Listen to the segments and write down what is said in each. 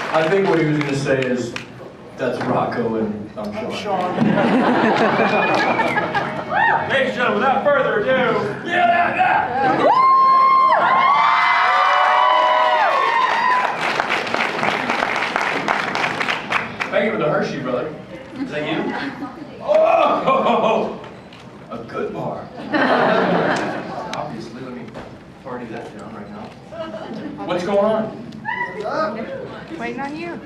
I think what he was going to say is, that's Rocco and I'm Sean. Ladies and gentlemen, without further ado, Thank you for the Hershey, brother. Is that you? Oh! A good bar. Obviously, let me party that down right now. What's going on? Waiting on you.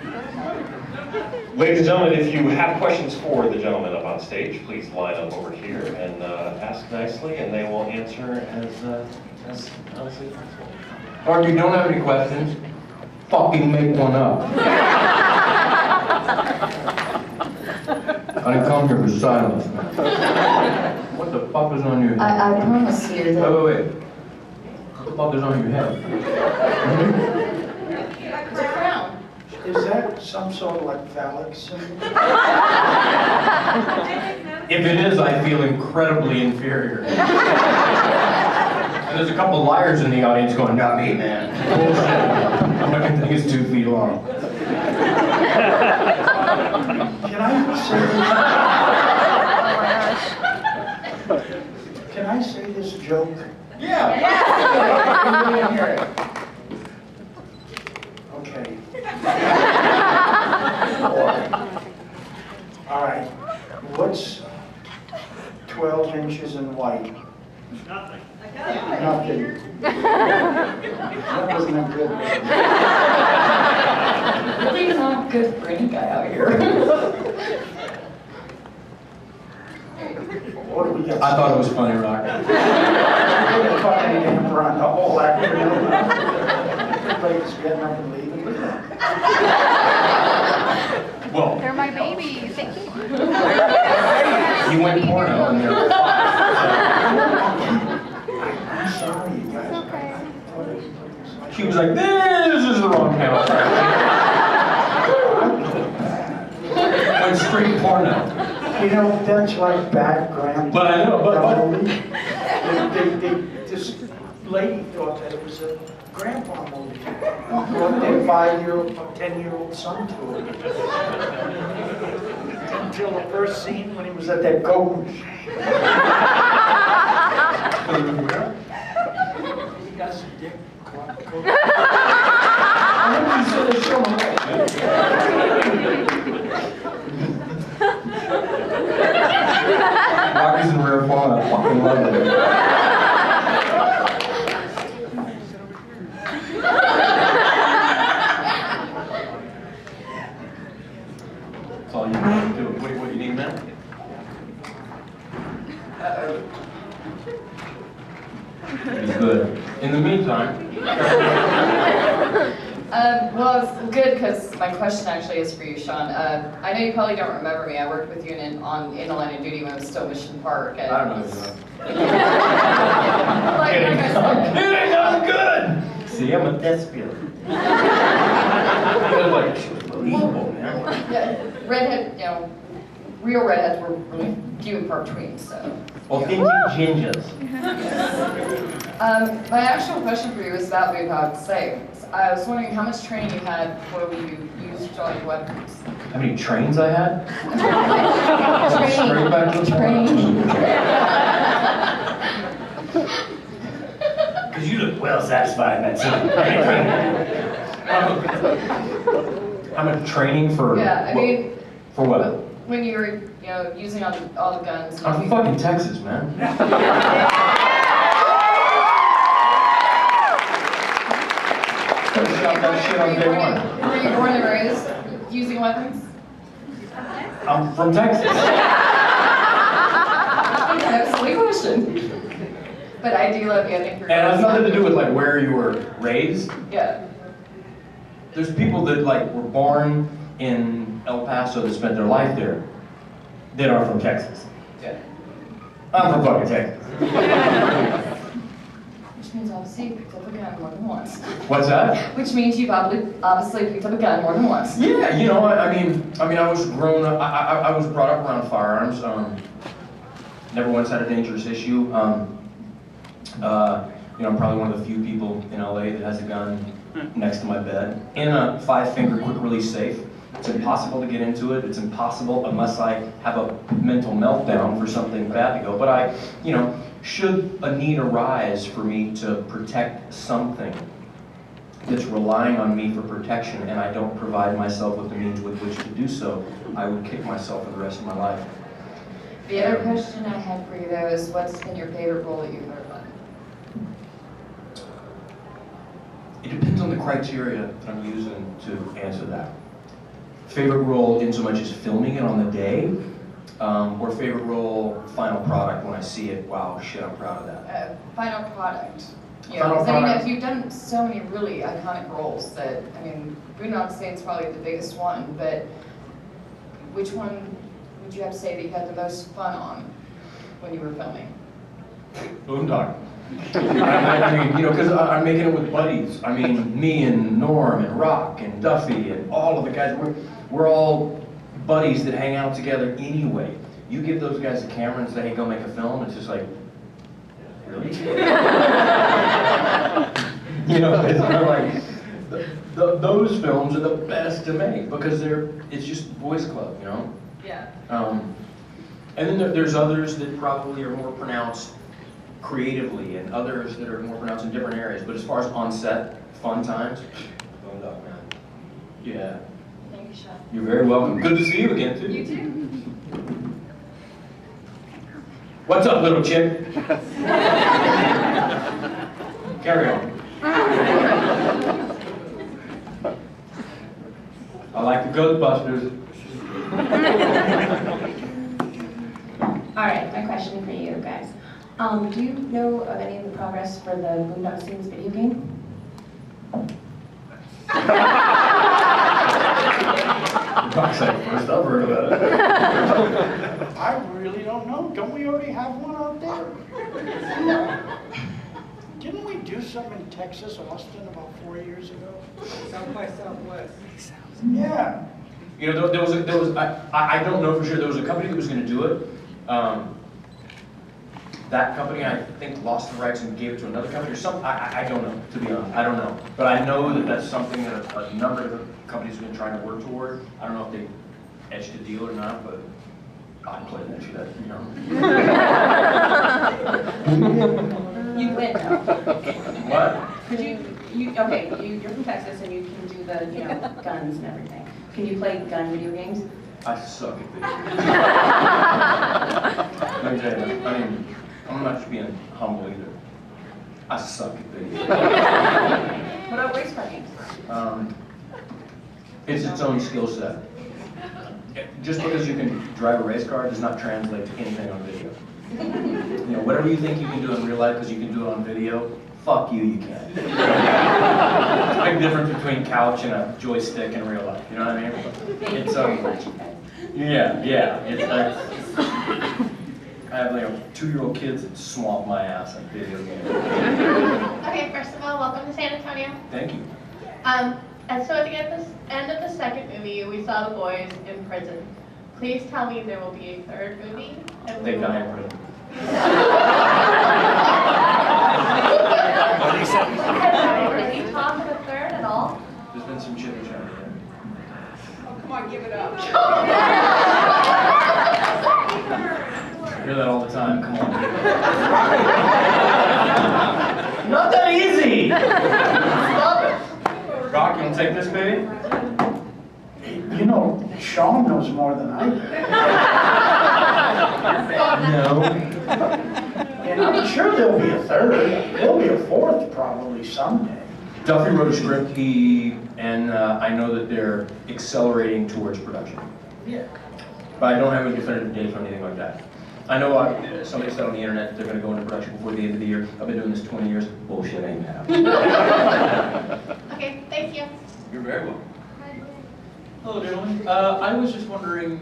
Ladies and gentlemen, if you have questions for the gentleman up on stage, please line up over here and ask nicely, and they will answer as honestly as possible. Or if you don't have any questions, fucking make one up. I didn't come here for silence, man. What the fuck is on your head? I promise you that... Wait. What the fuck is on your head? It's a crown. Is that some sort of like phallic symbol? If it is, I feel incredibly inferior. And there's a couple of liars in the audience going, not me, man. Bullshit. I'm looking at things 2 feet long. Can I say this joke? Yeah. Okay. All right. What's 12 inches in white? nothing. Nothing. That wasn't that good. Really not good for any guy out here. What do we got? I thought it was funny, Rock. We're fucking damn run the whole afternoon. Everybody's getting up and leaving. Well, They're my babies. Thank you. you went porno and they're fine. I'm sorry, you guys. It's okay. She was like, this is the wrong channel. Went straight porno. You know, that's like bad grandpa. But I know, but... This lady thought that it was a grandpa movie. Brought their 5-year-old, 10-year-old son to it. Until the first scene when he was at that goat. He got some dick. I think he said it's so much. Rocky's in rare form, I fucking love it. That's all you need to do. What you need, man? It's good. In the meantime... Well, it's good because my question actually is for you, Sean. I know you probably don't remember me. I worked with you in the line of duty when I was still Mission Park. And I don't know who you like I said, I'm kidding, I'm good! See, I'm a thespian. Like, she was believable, man. yeah, redhead, you know, real redheads were really few and far between, so. Authentic gingers. My actual question for you is about Boondock Saints. I was wondering how much training you had before you used all your weapons. How many trains I had? Training. Straight back to the Training. Because you look well satisfied in that scene. How much training for? Yeah, I mean, for what? when you were, you know, using all the guns. I'm from fucking Texas, man. Shot that shit on day one. Were you born and raised using weapons? I'm from Texas. That's a silly question. But I do love you. I think you're. And it has nothing to do with like where you were raised. Yeah. There's people that like were born in El Paso that spent their life there that are from Texas. Yeah. I'm from fucking Texas. means obviously you picked up a gun more than once. What's that? Which means you've obviously picked up a gun more than once. Yeah, you know, I mean, I was grown up. I was brought up around firearms. Never once had a dangerous issue. You know, I'm probably one of the few people in LA that has a gun next to my bed in a 5-finger quick release safe. It's impossible to get into it. It's impossible unless I have a mental meltdown for something bad to go. But you know, should a need arise for me to protect something that's relying on me for protection and I don't provide myself with the means with which to do so, I would kick myself for the rest of my life. The other question I had for you though is what's been your favorite role that you've ever done? It depends on the criteria that I'm using to answer that. Favorite role in so much as filming it on the day, or favorite role, final product when I see it, wow, shit, I'm proud of that. Final product. Yeah, Final because I mean, product. if you've done so many really iconic roles that, I mean, Boondock Saints probably the biggest one, but which one would you have to say that you had the most fun on when you were filming? Boondock. I mean, you know, because I'm making it with buddies. I mean, me and Norm and Rock and Duffy and all of the guys, we're all buddies that hang out together anyway. You give those guys a camera and say, hey, go make a film, it's just like, really? You know, it's kind of like, those films are the best to make because it's just boys club, you know? Yeah. And then there's others that probably are more pronounced creatively and others that are more pronounced in different areas. But as far as on set, fun times, Boondock, man. Yeah. Thank you, Sean. You're very welcome. Good to see you again, too. You too. What's up, little chick? Carry on. I like the Ghostbusters. All right, my question for you guys. Do you know of any of the progress for the Boondock Saints video game? First I've heard about it. I really don't know. Don't we already have one out there? Didn't we do some in Texas, Austin, about 4 years ago? South by Southwest. Yeah. You know, there was I don't know for sure. There was a company that was going to do it. That company, I think, lost the rights and gave it to another company or something. I don't know, to be honest. I don't know. But I know that that's something that a number of companies have been trying to work toward. I don't know if they edged a deal or not, but I'd play that shit, you know. You win though. What? Could you're from Texas and you can do the, you know, guns and everything. Can you play gun video games? I suck at video games. Let me tell you, I mean, I'm not just being humble either. I suck at video games. What about race car games? It's its own skill set. Just because you can drive a race car does not translate to anything on video. You know, whatever you think you can do in real life because you can do it on video, fuck you, you can't. There's a big difference between couch and a joystick in real life, you know what I mean? It's yeah. I have like 2-year-old kids that swamp my ass on video games. Okay, first of all, welcome to San Antonio. Thank you. And so at the end of the second movie, we saw the boys in prison. Please tell me there will be a third movie. And They die in prison. Has he talked of a third at all? There's been some chitter chatter there. Oh, come on, give it up. I hear that all the time, come on. Not that easy! Stop it! Rock, you wanna take this, baby? You know, Sean knows more than I do. No. And I'm sure there'll be a third. There'll be a fourth probably someday. Duffy wrote a script, and I know that they're accelerating towards production. Yeah. But I don't have a definitive date or anything like that. I know somebody said on the internet that they're going to go into production before the end of the year. I've been doing this 20 years. Bullshit ain't happening. Okay, thank you. You're very welcome. Hello, gentlemen. I was just wondering,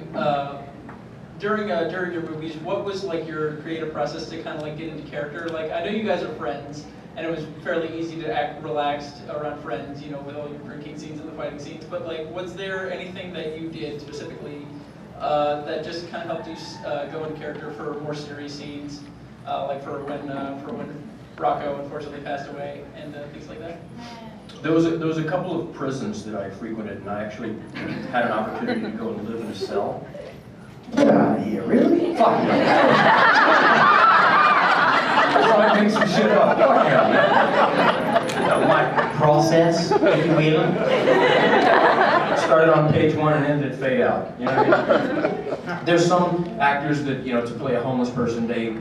during your movies, what was like your creative process to kind of like get into character? Like, I know you guys are friends, and it was fairly easy to act relaxed around friends, you know, with all your drinking scenes and the fighting scenes. But like, was there anything that you did specifically that just kind of helped you go in character for more serious scenes, like for when Rocco unfortunately passed away and things like that? There was a couple of prisons that I frequented, and I actually had an opportunity to go and live in a cell. Get out of here, really? Fuck yeah. I make some shit up. Fuck yeah. You know, my process, if you will. Started on page 1 and ended at fade out. You know what I mean? There's some actors that, you know, to play a homeless person, they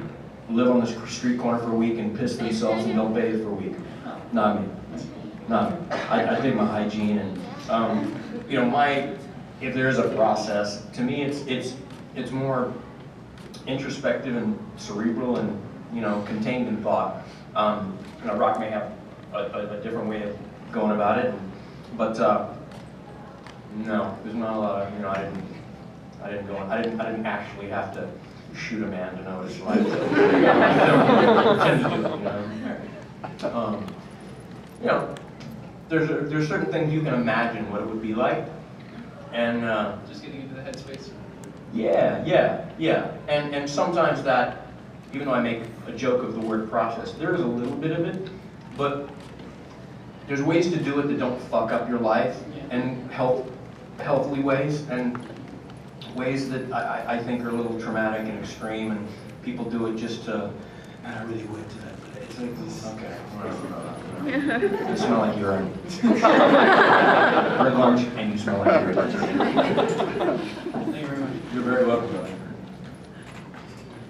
live on the street corner for a week and piss themselves and don't bathe for a week. Not me. Not me. I dig my hygiene and, you know, if there is a process, to me it's more introspective and cerebral and, you know, contained in thought. You know, Rock may have a different way of going about it, but no, there's not a lot of, you know, I didn't actually have to shoot a man to know what it's like. You know, there's certain things you can imagine what it would be like, and Just getting into the headspace. yeah, and sometimes that, even though I make a joke of the word process, there is a little bit of it, but there's ways to do it that don't fuck up your life, and healthily ways, and ways that I think are a little traumatic and extreme, and people do it just to, man, I really went to that place. It's like this, okay. You smell like urine. We're at lunch, and you smell like urine. Thank you very much. You're very welcome.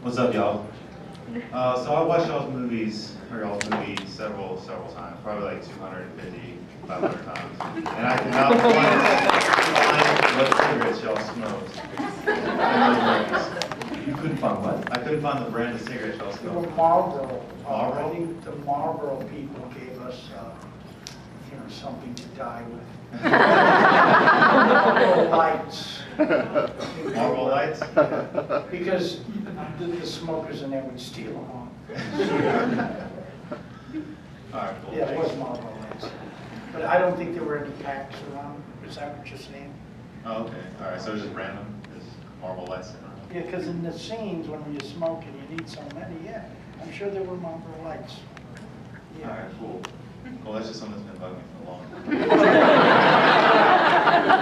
What's up, y'all? So I watched y'all's movies, or y'all's movie several times, probably like 250, 500 times. And I could not find what cigarettes y'all smoked. You couldn't find what? I couldn't find the brand of cigarettes y'all They were smoked. Marlboro. Marlboro? I think the Marlboro people gave us, you know, something to die with. Marlboro Lights. Marlboro Lights? Because the smokers in there would steal them all. Alright, cool. Yeah, it was Marlboro Lights. But I don't think there were any packs around. Is that what you're saying? Oh, okay. Alright, so it's just random? Just Marlboro Lights? Yeah, because in the scenes when you're smoking, you need so many, yeah. I'm sure there were Marlboro Lights. Yeah. Alright, cool. Cool, that's just something that's been bugging me for a long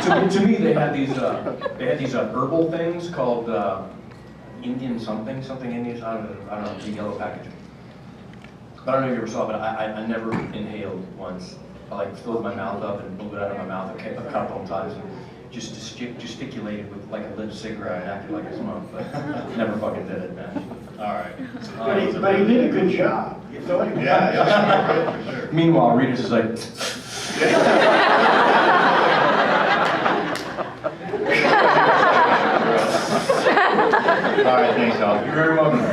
time. To me, they had these herbal things called Indian something Indian. I don't know, the yellow package. But I don't know if you ever saw it, but I never inhaled once. I like filled my mouth up and blew it out of my mouth a couple of times and just gesticulated with like a lit cigarette and acted like I smoked, but never fucking did it, man. Alright. But he did a good job. You thought he was Yeah, for sure. Meanwhile, Rita's is like. Alright, thanks, y'all. You're very welcome.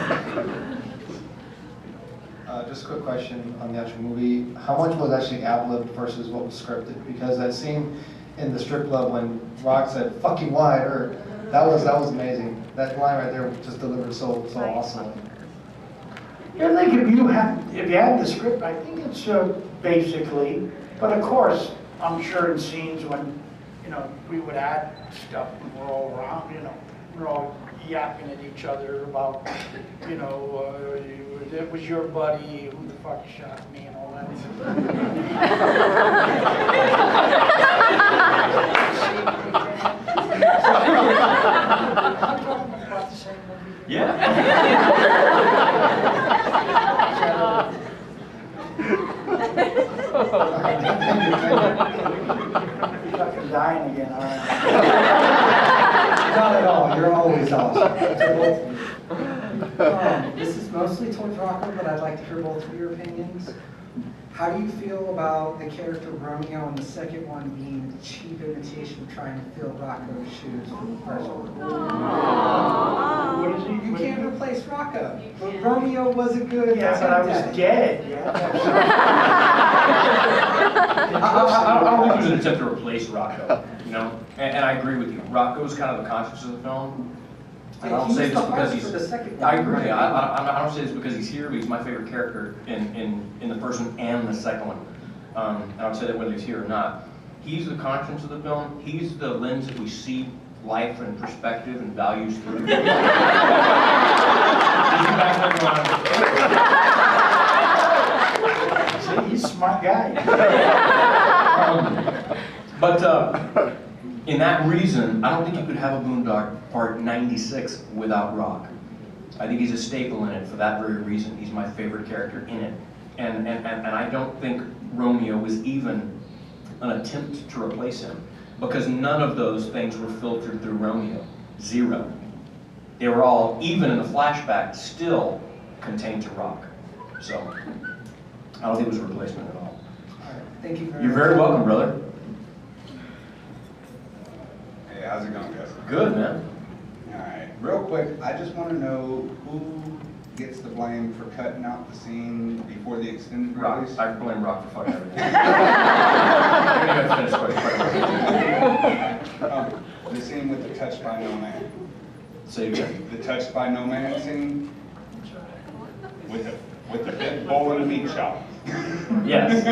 Just a quick question on the actual movie. How much was actually ad-libbed versus what was scripted? Because that scene in the strip club when Rock said, "fucking wide earth," that was amazing. That line right there just delivered so awesome. I think if you had the script, I think it's basically, but of course, I'm sure in scenes when, you know, we would add stuff and we're all around, you know, we're all yapping at each other about, you know, it was your buddy, who the fuck shot me and all that. I'm talking about the same movie. Yeah. You're fucking dying again, all right. Not at all, you're always awesome. To both of you. This is mostly towards Rocco, but I'd like to hear both of your opinions. How do you feel about the character Romeo in the second one being a cheap imitation of trying to fill Rocco's shoes for the first one? What is he? You can't replace Rocco. But Romeo was a good Yeah, but I was attempt at it. dead. Yeah. I don't think it was an attempt to replace Rocco, you know? And I agree with you. Rocco's kind of the conscience of the film. And I don't say this because he's. For the second I one, agree. right? I don't say this because he's here, but he's my favorite character in the first one and the second one. And I would say that whether he's here or not. He's the conscience of the film. He's the lens that we see life and perspective and values through. He's back there going, See, he's a smart guy. But in that reason, I don't think you could have a Boondock Part 96 without Rock. I think he's a staple in it for that very reason. He's my favorite character in it. And I don't think Romeo was even an attempt to replace him, because none of those things were filtered through Romeo. Zero. They were all, even in the flashback, still contained to Rock. So, I don't think it was a replacement at all. All right, thank you very much. You're very welcome, brother. Hey, how's it going, guys? Good, man. All right, real quick, I just want to know who gets the blame for cutting out the scene before the extended Rock. release? I blame Rock for fucking everything. The scene with the touched by no man. Say it again. The touched by no man scene with the pit bull in the meat shop. Yes.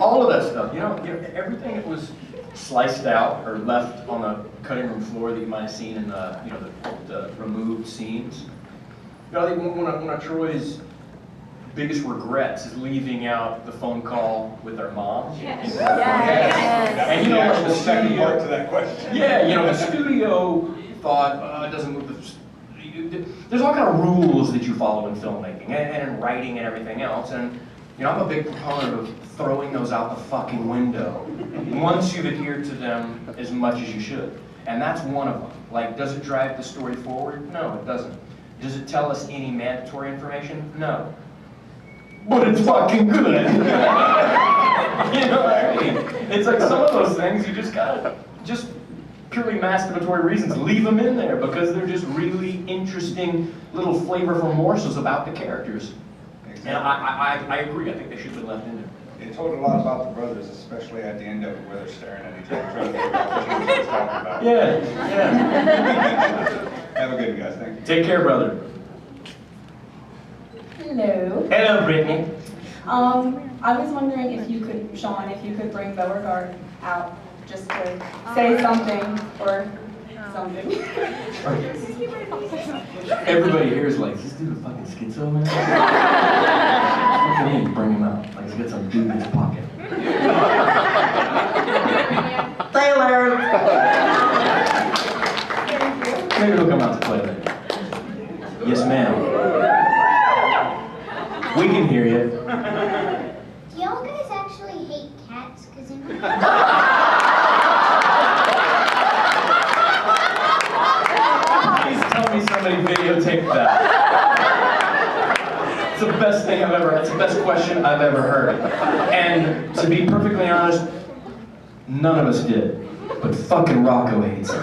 All of that stuff. You know, everything that was sliced out or left on the cutting room floor that you might have seen in the, the removed scenes. You know, I think one of Troy's biggest regrets is leaving out the phone call with our mom. Yes. Yes. And you know, That's the the second studio, part to that question. yeah, the studio thought, it doesn't move there's all kind of rules that you follow in filmmaking and in writing and everything else. And, I'm a big proponent of throwing those out the fucking window once you've adhered to them as much as you should. And that's one of them. Like, does it drive the story forward? No, it doesn't. Does it tell us any mandatory information? No. But it's fucking good. You know what I mean? It's like some of those things you just gotta, just purely masturbatory reasons, leave them in there because they're just really interesting little flavorful morsels about the characters. Exactly. And I agree, I think they should have been left in there. It told a lot about the brothers, especially at the end of it where they're staring at each other trying to figure out what he's talking about. Yeah. Have a good one, guys. Thank you. Take care, brother. Hello. Hello, Brittany. I was wondering if you could, Sean, if you could bring Beauregard out just to say something or something. Everybody here is like, is this dude a fucking schizo, man? What do you mean, bring him out? Like he's got some dude in his pocket. Taylor! Maybe he'll come out to play later. Yes, ma'am. We can hear you. Do y'all guys actually hate cats? Because in Please tell me somebody videotaped that. It's the best thing it's the best question I've ever heard. And to be perfectly honest, none of us did. But fucking Rocco hates it.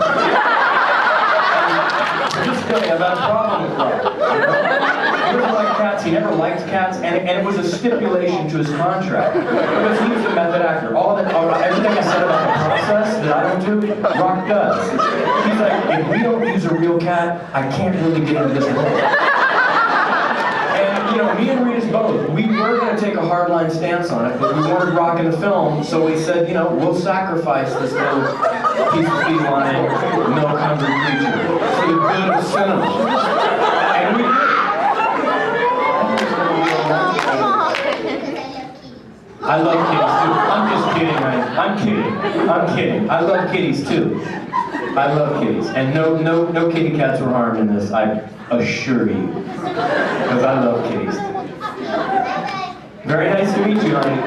Just tell you, I've had a problem with Rocco. He doesn't like cats, he never liked cats, and it was a stipulation to his contract. Because he was a method actor. Everything I said about the process that I don't do, Rock does. He's like, if we don't use a real cat, I can't really get into this role. And me and Rita's both, we were going to take a hardline stance on it, but we wanted Rock in the film, so we said, we'll sacrifice this little piece of feline, milk-hungry creature for the good of cinema. And we did. I love kitties too. I'm just kidding, I'm kidding. I love kitties too. I love kitties. And no kitty cats were harmed in this, I assure you. Because I love kitties. Very nice to meet you, honey.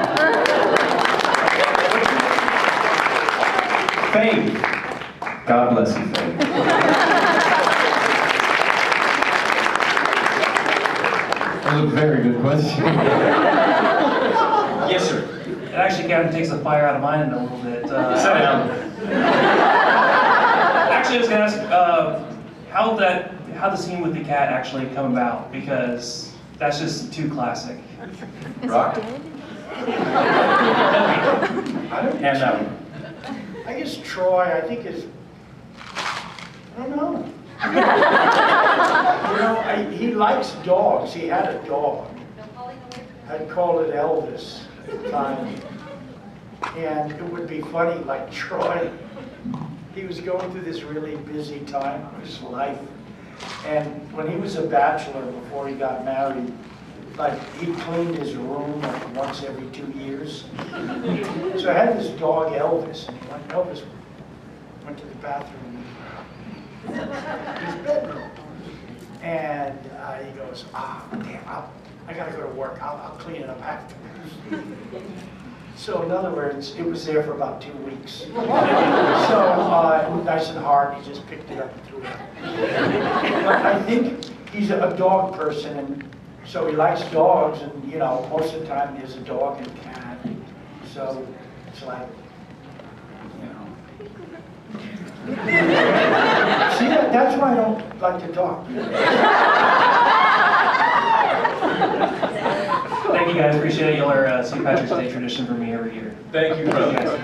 Faith. God bless you, Faith. That was a very good question. Yes, sir. It actually kind of takes the fire out of mine a little bit. Sit down. Actually, I was going to ask how the scene with the cat actually come about, because that's just too classic. Rock? And that one. I guess Troy, I think is, I don't know. He likes dogs. He had a dog. I'd call it Elvis at the time. And it would be funny, like Troy, he was going through this really busy time of his life. And when he was a bachelor before he got married, like he cleaned his room like once every 2 years. So I had this dog Elvis, and Elvis went to the bathroom, his bedroom. And he goes, damn, I gotta go to work. I'll clean it up after. So in other words, it was there for about 2 weeks. So it was nice and hard. He just picked it up and threw it out. But I think he's a dog person, and so he likes dogs. And most of the time there's a dog and a cat. So it's like, See, that's why I don't like to talk. Thank you guys, appreciate it. Y'all are St. Patrick's Day tradition for me every year. Thank you, brother.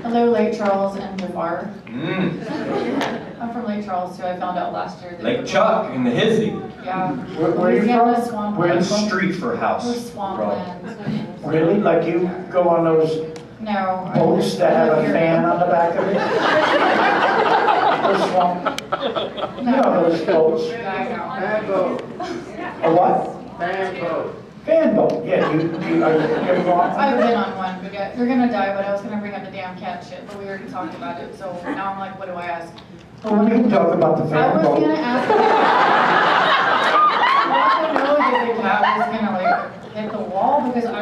Hello, Lake Charles and Jafar. I'm from Lake Charles too. I found out last year that Lake Chuck in the Hizzy. Yeah. Where are you from? We're in Street for house. We're swampland. Really? Like you go on those No. boats that have a fan on the back of it? Those swamp. You know those boats. Yeah, I know. Fan boat. A what? Fan boat. Fan boat. Yeah. You ever go on? I've been on one, but yeah, you're gonna die. But I was gonna bring up the damn cat shit, but we already talked about it. So now I'm like, what do I ask? Well, we can talk about the I fan was boat. gonna ask. I want to know if the cat was gonna like hit the wall because I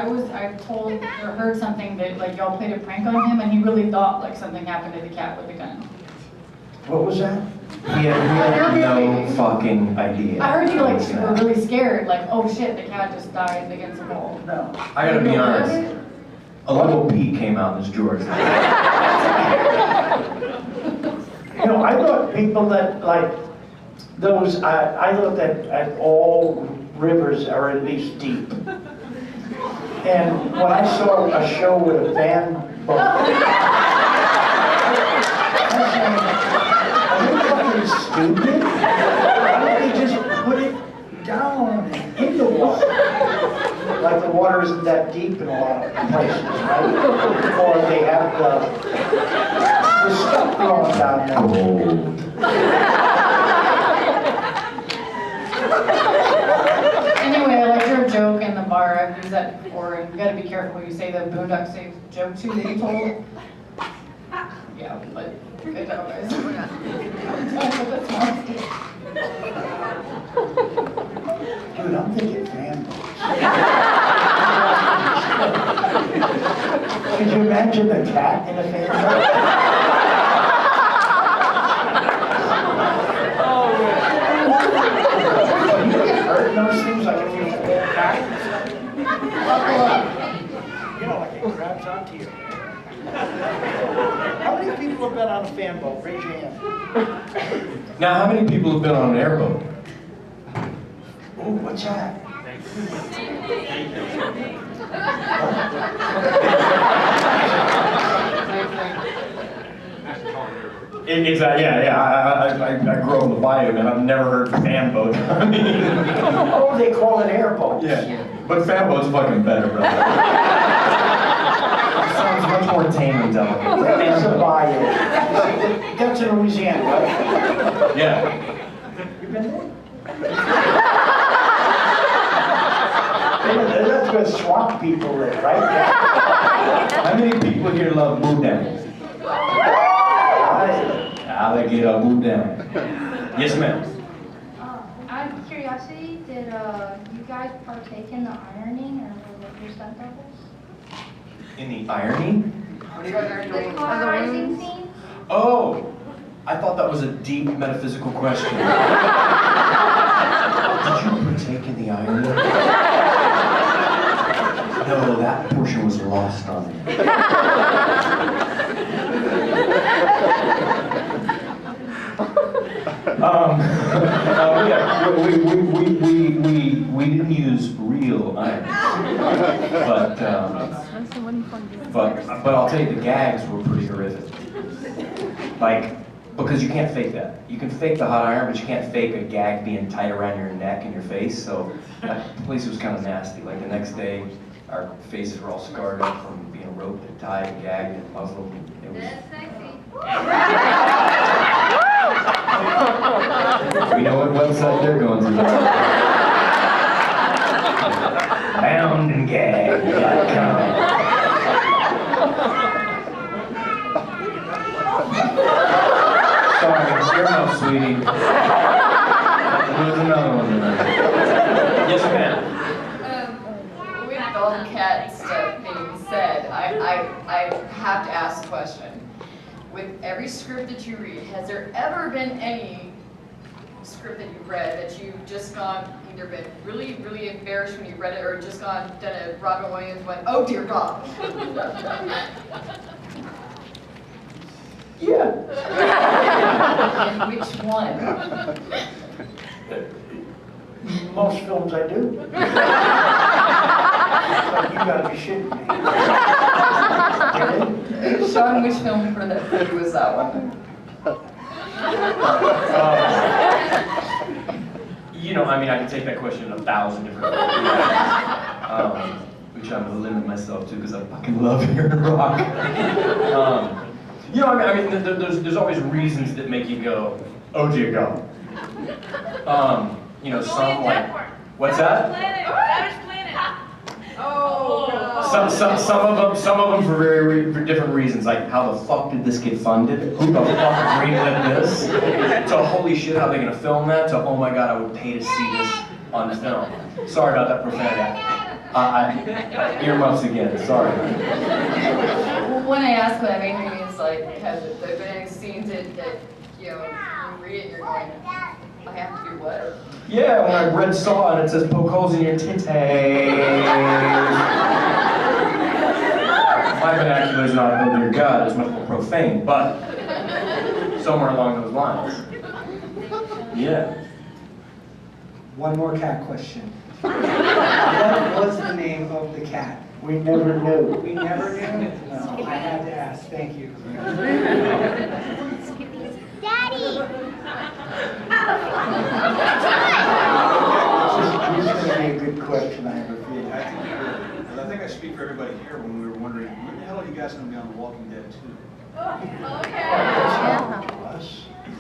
told or heard something that like y'all played a prank on him and he really thought like something happened to the cat with the gun. What was that? We had no fucking idea. I heard you like were really scared, like oh shit, the cat just died against the wall. No. I gotta be honest. A little pee came out in his drawers. I thought people that like those. I thought that all rivers are at least deep. And when I saw a show with a fan boat, are they fucking stupid? Why don't they just put it down in the water? Like the water isn't that deep in a lot of places, right? Or they have the stuff thrown down there. Anyway, I like your joke in the bar. I've used that before, and you gotta be careful when you say the Boondock Saints joke too that you told. Yeah, but good job, guys. Dude, I'm thinking fan boats. Could you imagine a cat in a fan boat? You get hurt in those things, like if you fall back. Like it grabs onto you. How many people have been on a fan boat? Raise your hand. Now, how many people have been on an airboat? Oh, what's that? Exactly. Yeah. I grew up in the bayou, and I've never heard fan boat. Oh, they call it airboats. Yeah. But fan boat's fucking better, brother. It sounds much more tame and delicate. It's a bayou. That's in Louisiana, right? Yeah. You been there? That's where swamp people live, right? How many people here love boondock? Alligator boondock. Yes, ma'am. Out of curiosity, did you guys partake in the ironing or was it your stunt doubles? In the irony? The car rising scene? Oh, I thought that was a deep metaphysical question. Did you partake in the irony? No, that portion was lost on me. We didn't use real iron, but I'll tell you the gags were pretty horrific. Like, because you can't fake that. You can fake the hot iron, but you can't fake a gag being tight around your neck and your face. So that place was kind of nasty. Like the next day, our faces were all scarred up from being roped and tied and gagged and muzzled. It was. We know what website they're going to. Boundandgag.com. Sorry, you're no sweetie. There's another one tonight. Yes, ma'am. With all the cat stuff being said, I have to ask a question. With every script that you read, has there ever been any script that you've read that you've just either been really, really embarrassed when you read it, or just done a Robin Williams went, oh dear God? Yeah. And which one? Most films I do. Like, you gotta be shitting me. Sean, which film for you was that one? You know, I mean, I can take that question in 1,000 different ways. Which I'm gonna limit myself to because I fucking love hearing rock. You know, I mean, there's always reasons that make you go, oh dear God. You know, some like, what's that? Some of them for different reasons, like how the fuck did this get funded? Who the fuck greenlit this? To holy shit, how are they gonna film that? To oh my god, I would pay to see this on film. Sorry about that profanity. Earmuffs again. Sorry. Well, when I ask what I mean is like, has there been any scenes that you know, you read it and you're going, I have to do what? Yeah, when I read Saw and it says poke holes in your titties. My vernacular is not oh dear God, it's much more profane, but somewhere along those lines. Yeah. One more cat question. What was the name of the cat? We never knew. We never knew? No, I had to ask. Thank you. Daddy! This is going to be a good question, I have a feeling. I think I speak for everybody here when we were wondering, when the hell are you guys going to be on The Walking Dead 2?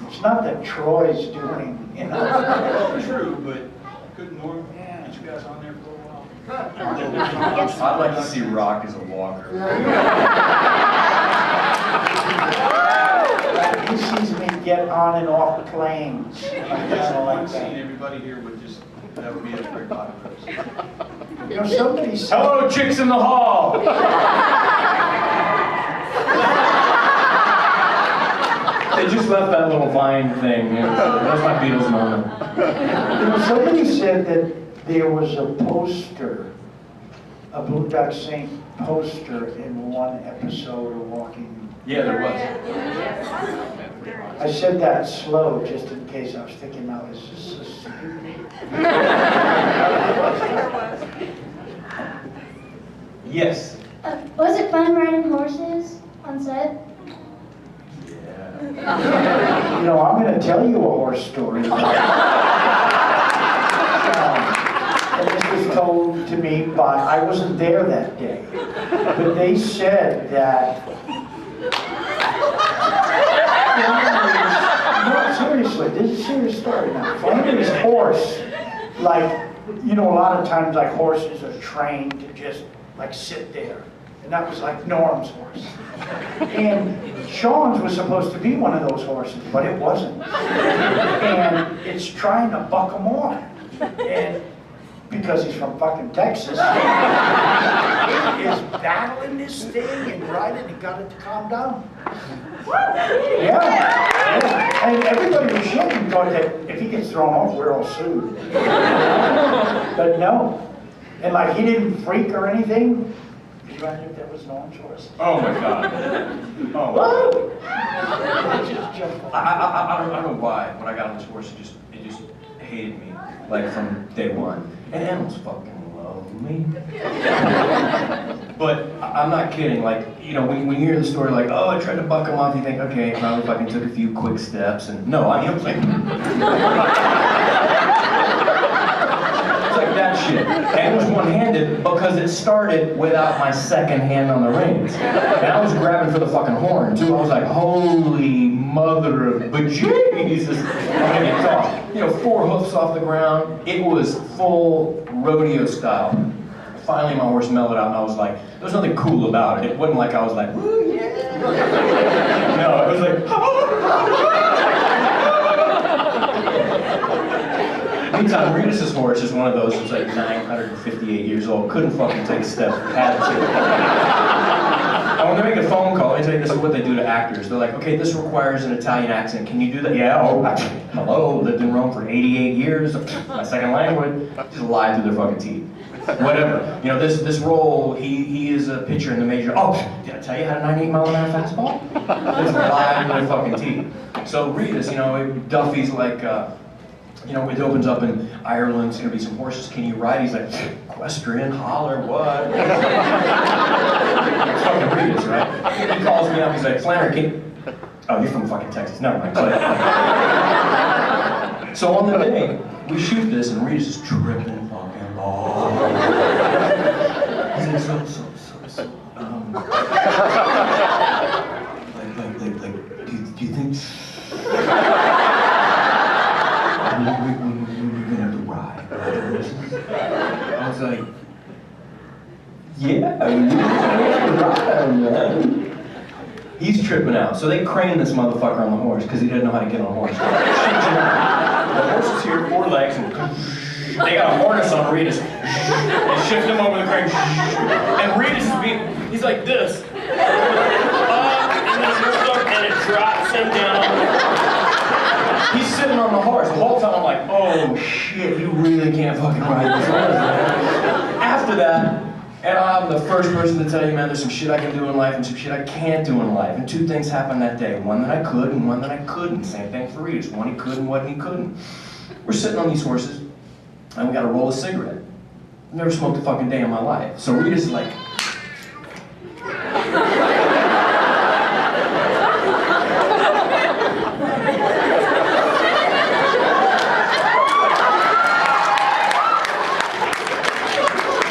It's not that Troy's doing, you know. Well, true, but couldn't Norm get you guys on there for a while? I'd like to see Rock as a walker. He sees me get on and off planes. Just one scene, everybody here would just, that would be a great body person. You know, somebody said, hello, chicks in the hall! They just left that little Vine thing. That's my Beatles moment. You know, somebody said that there was a poster, a Boondock Saints poster in one episode of Walking. Yeah, there was. I said that slow just in case I was thinking, now is this so stupid? Yes. Was it fun riding horses on set? You know, I'm going to tell you a horse story. And this was told to me by, I wasn't there that day, but they said that, no, seriously, this is a serious story now. Flannery's horse, like, you know, a lot of times, like, horses are trained to just, like, sit there. And that was like Norm's horse. And Sean's was supposed to be one of those horses, but it wasn't. And it's trying to buck him off. And because he's from fucking Texas, he is battling this thing and riding and got it to calm down. Yeah. And everybody was shitting, thought that if he gets thrown off, we're all sued. But no. And like, he didn't freak or anything. Could you imagine if that was Norm's horse? Oh my God. Oh. I don't know why. When I got on this horse, it just hated me, like from day one. And animals fucking love me. But I'm not kidding, like, you know, when you hear the story like, oh, I tried to buck him off, you think, okay, probably fucking took a few quick steps, and no, I mean, it was like, it's like that shit. And it was one-handed because it started without my second hand on the reins. And I was grabbing for the fucking horn, too. I was like, holy mother of bejesus. I'm gonna get tossed. You know, 4 hoofs off the ground. It was full rodeo style. Finally, my horse mellowed out, and I was like, there was nothing cool about it. It wasn't like I was like, woo, yeah. No, it was like, meantime, Rita's horse is one of those who's like 958 years old, couldn't fucking take a step, had to. And when they make a phone call, they say this is what they do to actors. They're like, okay, this requires an Italian accent. Can you do that? Yeah, oh, hello, lived in Rome for 88 years, my second language. Just lie through their fucking teeth. Whatever. You know, this role, he is a pitcher in the major. Oh, did I tell you how to 98-mile-an-hour fastball? Just lie through their fucking teeth. So Rita's, you know, Duffy's like, you know, it opens up in Ireland, it's gonna be some horses, can you ride? He's like, equestrian, holler, what? It's fucking Rita's, right? He calls me up, he's like, Flannery, can you... Oh, you're from fucking Texas, never mind. So on the day, we shoot this, and Rita's just tripping fucking balls. He's like, so, do you think... We're gonna have to ride. I was like, yeah, we're gonna have to ride, man. He's tripping out. So they crane this motherfucker on the horse because he didn't know how to get on a horse. The horse is here, 4 legs, and they got a harness on Rita's. They shift him over the crane. And Rita's he's like this. And it drops him down. He's sitting on the horse. The whole time I'm like, oh shit, you really can't fucking ride this horse, man. After that, and I'm the first person to tell you, man, there's some shit I can do in life and some shit I can't do in life. And 2 things happened that day. One that I could and one that I couldn't. Same thing for Regis. One he could and one he couldn't. We're sitting on these horses and we got to roll a cigarette. Never smoked a fucking day in my life. So Regis is like,